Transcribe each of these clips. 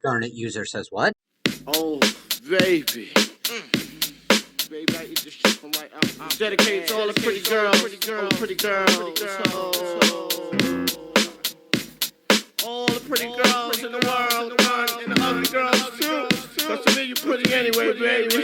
Darn it, user says what? Oh, baby. Baby, I eat this shit from right out. Dedicated to all the pretty girls. Pretty girls. All the pretty girls in the world. And the ugly girls, too. But to me, you pretty anyway, baby.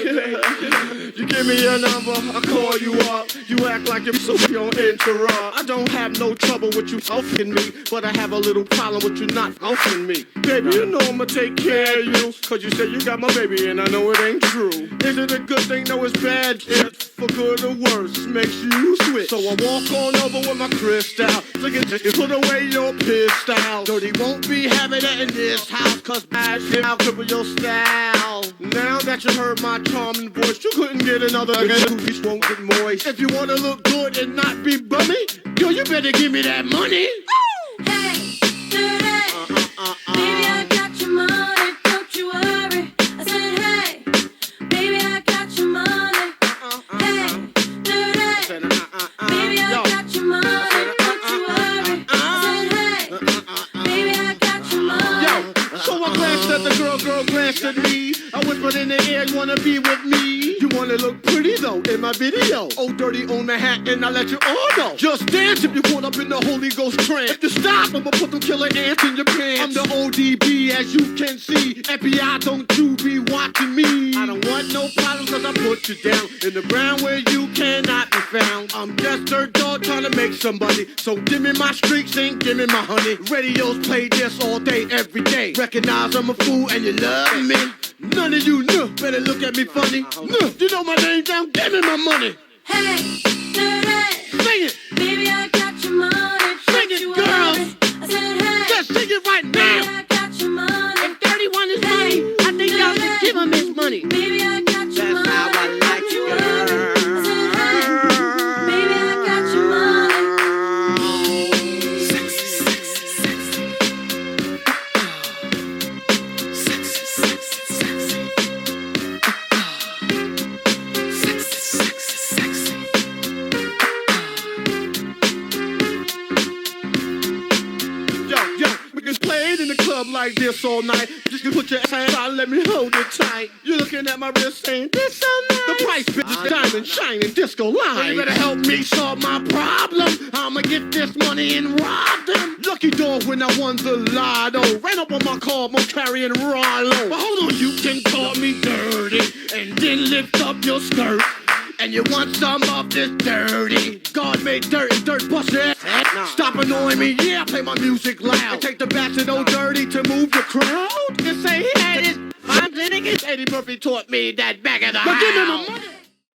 You give me your number, I call you up. You act like you're so you don't interrupt. I don't have no trouble with you fucking me, but I have a little problem with you not fucking me. Baby, you know I'ma take care of you, cause you say you got my baby and I know it ain't true. Is it a good thing? No, it's bad. It's for good or worse, makes you switch. So I walk on over with my crystal. Look at this, put away your pistol. Dirty won't be having that in this house, cause bad shit, I'll cripple your style. Now that you heard my charming voice, you couldn't get another who won't get moist. If you wanna look good and not be bummy, girl, you better give me that money. Ooh. Hey, dirty. Baby, I got your money, don't you worry. I said, hey, baby, I got your money. Hey, dirty. Baby, I got your money, don't you worry. I said, hey, baby, I got your money. Yo, so I glanced at the girl glanced at me. I whispered in the air, you wanna be with me? You wanna look pretty though in my video. Oh, dirty on the hat and I let you all know. Just dance if you caught up in the Holy Ghost trance. If you stop, I'ma put them killer ants in your pants. I'm the ODB as you can see. FBI, don't you be watching me. I don't want no problems cause I put you down in the ground where you cannot be found. I'm just dirt dog trying to make somebody. So give me my streaks and give me my honey. Radios play this all day, every day. Recognize I'm a fool and you love me. None of you know, better look at me funny. No, you know my name down, give me my money. Hey, dirty. Sing it. Baby, I got your money. Sing it, girls. I said, hey. Just sing it right Baby, now. I got your money. If 31 is money, I think y'all should give him his money. Baby, I got your money. That's how I like you, girl. I said, hey. Baby, I got your money. Sexy, sexy, sexy. Sexy, sexy, sexy. Sexy, sexy, sexy. Yo, we can play it in the club like this all night. Just put your hands out, let me hold it tight. You're looking at my wrist saying, this so nice. The price bitch is diamond, shining, disco line. You better help me solve my problem. I'ma get this money and rob them. Lucky dog when I won the lotto. Ran up on my car, I'm carrying Rollo. But hold on, you can call me dirty and then lift up your skirt. And you want some of this dirty. God made dirt and dirt bust your ass. Stop annoying me, yeah, I play my music loud. And take the back to no dirty to move the crowd. You say he had his I'm Eddie Murphy taught me that back of the house. But give me my money.